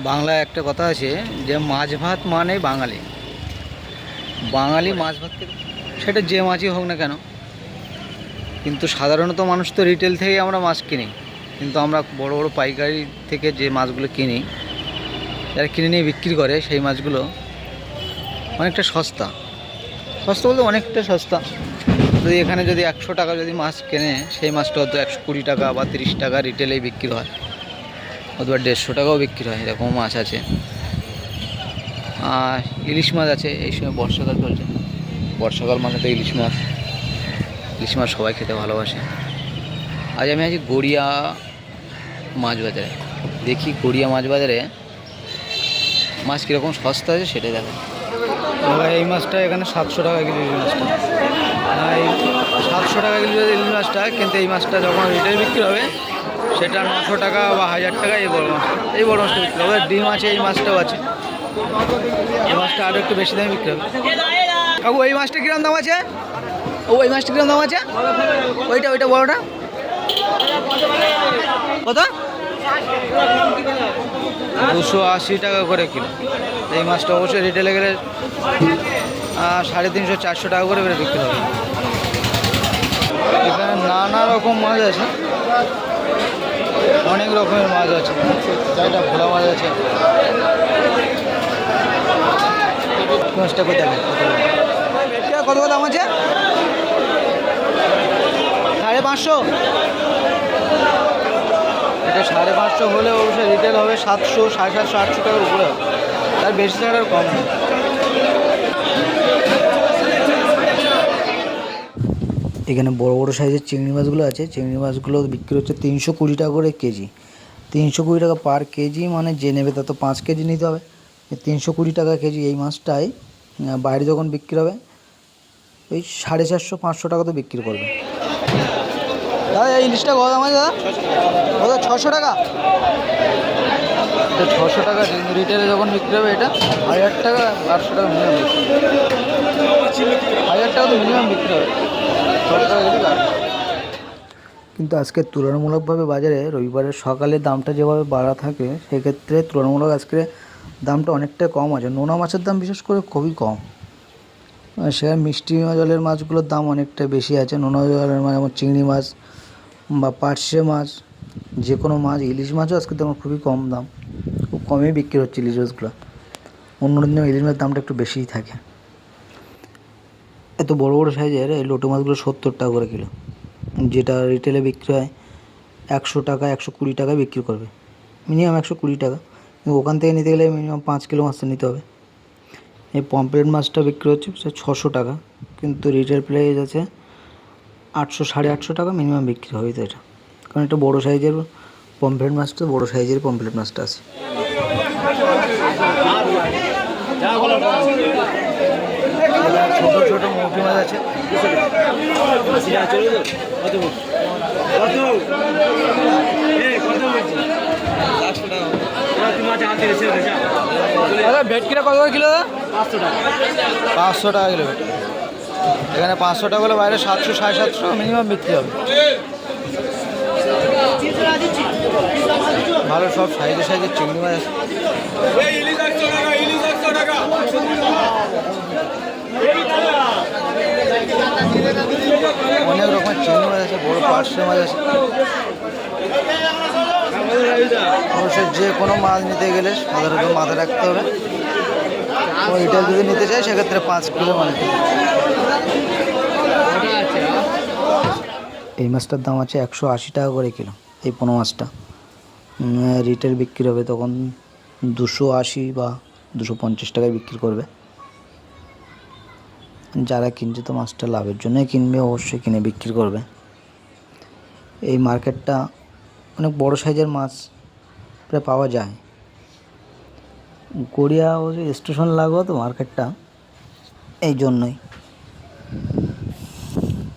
বাংলায় একটা কথা আছে যে মাছ ভাত মানে বাঙালি। বাঙালি মাছ ভাত খেতে, সেটা যে মাছই হোক না কেন। কিন্তু সাধারণত মানুষ তো রিটেল থেকেই আমরা মাছ কিনি, কিন্তু আমরা বড় বড় পাইকারি থেকে যে মাছগুলো কিনি, যারা কিনে নিয়ে বিক্রি করে সেই মাছগুলো অনেকটা সস্তা। সস্তা বলতে অনেকটা সস্তা। যদি এখানে যদি 100 টাকা যদি মাছ কেনে, সেই মাছটা হয়তো 120 টাকা বা 30 টাকা রিটেলেই বিক্রি হয়, অথবা 150 টাকাও বিক্রি হয়, এরকম মাছ আছে। আর ইলিশ মাছ আছে, এই সময় বর্ষাকাল চলছে। বর্ষাকাল মানে তো ইলিশ মাছ। ইলিশ মাছ সবাই খেতে ভালোবাসে। আজ আমি আছি গড়িয়া মাছ বাজারে। দেখি গড়িয়া মাছ বাজারে মাছ কীরকম সস্তা আছে সেটাই দেখেন। এই মাছটা এখানে 700 টাকা কিলো ইলিশ মাছটা। এই 700 টাকা কিলো ইলিশ মাছটা, কিন্তু এই মাছটা যখন রিটেল বিক্রি হবে সেটা 900 টাকা বা 1000 টাকা এই বড় মাছটা। এই বড় মাছটা বিক্রি হবে। ডিম আছে, এই মাছটাও আছে। এই মাছটা আরও একটু বেশি দামে বিক্রি হবে। কাকু এই মাছটা কিরম দাম আছে? ওই মাছটা কিরম দাম আছে? ওইটা বড়টা কত? 280 টাকা করে কিলো। এই মাছটা অবশ্যই রিটেলে গেলে 350-400 টাকা করে বিক্রি হবে। এখানে নানা রকম মাছ আছে, অনেক রকমের মাছ আছে। এটা ভোলা মাছ আছে। মাছটা কোথায় কত দাম আছে? 550। এটা 550 হলে অবশ্যই রিটেল হবে 700, 750, 800 টাকার উপরে হবে। তার বেশি টাকার কম নেই। এখানে বড় বড় সাইজের চিংড়ি মাছগুলো আছে। চিংড়ি মাছগুলো বিক্রি হচ্ছে 320 টাকা করে কেজি। 320 টাকা পার কেজি, মানে যে নেবে তা তো 5 কেজি নিতে হবে। 320 টাকা কেজি এই মাছটাই বাইরে যখন বিক্রি হবে ওই 450-500 টাকা তো বিক্রি করবে। দাদা এই ইলিশটা কত দাম আছে দাদা? কত? 600 টাকা। এটা 600 টাকা রিটেলে যখন বিক্রি হবে এটা 1000 টাকা, 800 টাকা মিনিমাম বিক্রি হবে। 1000 টাকা তো মিনিমাম বিক্রি হবে। 600 টাকা যদি বাড়ে। কিন্তু আজকে তুলনামূলকভাবে বাজারে রবিবারের সকালে দামটা যেভাবে বাড়া থাকে, সেক্ষেত্রে তুলনামূলক আজকে দামটা অনেকটাই কম আছে। নোনা মাছের দাম বিশেষ করে খুবই কম। সেখানে মিষ্টি জলের মাছগুলোর দাম অনেকটা বেশি আছে। নোনা জলের মাছ যেমন চিংড়ি মাছ বা পার্শে মাছ, যে কোনো মাছ, ইলিশ মাছও আজকে দাম খুবই কম দাম, খুব কমই বিক্রি হচ্ছে ইলিশ মাছগুলো। অন্য দিনে ইলিশ মাছের দামটা একটু বেশিই থাকে। এত বড় বড় সাইজের এই লোটো মাছগুলো 70 টাকা করে কিলো, যেটা রিটেলে বিক্রি হয় 100 টাকা, 120 টাকায় বিক্রি করবে, মিনিমাম 120 টাকা। কিন্তু ওখান থেকে নিতে গেলে মিনিমাম 5 কিলো মাছটা নিতে হবে। এই পমফ্রেট মাছটা বিক্রি হচ্ছে 600 টাকা, কিন্তু রিটেল প্রাইস আছে 800, 850 টাকা মিনিমাম বিক্রি হবে। তো এটা কারণ এটা বড়ো সাইজের পমফ্রেট মাছটা, বড়ো সাইজের পমফ্রেট মাছটা আছে। ছোটো ছোটো মৌটি মাছ আছে। ভেটকিটা কত করে কিলো? 500 টাকা। 500 টাকা কিলো ভেটকি। এখানে 500 টাকা হলে বাইরে 700, 750 মিনিমাম বিক্রি হবে। ভালো সব সাইজের চিংড়ি মাছ আছে। অনেক রকমের চিংড়ি মাছ আছে, বড় পার্শে মাছ আছে। অবশ্যই যে কোনো মাছ নিতে গেলে সাধারণত মাথায় রাখতে হবে, এটা যদি নিতে চাই সেক্ষেত্রে 5 কিলো মাছ। এই মাছটার দাম আছে 180 টাকা করে কিলো। এই পোনা মাছটা রিটেল বিক্রি হবে তখন 280 বা 250 টাকায় বিক্রি করবে। যারা কিনছে তো মাছটা লাভের জন্যই কিনবে, অবশ্যই কিনে বিক্রি করবে। এই মার্কেটটা অনেক বড় সাইজের মাছ প্রায় পাওয়া যায়। গড়িয়া স্টেশন লাগোয়া তো মার্কেটটা, এই জন্যই।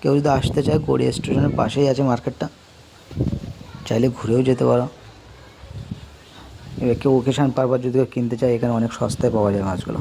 কেউ যদি আসতে চায়, গড়িয়া স্টেশনের পাশেই আছে মার্কেটটা, চাইলে ঘুরেও যেতে পারো। এবার কেউ ওকেশান পারপাস যদি কিনতে চায়, এখানে অনেক সস্তায় পাওয়া যায় মাছগুলো।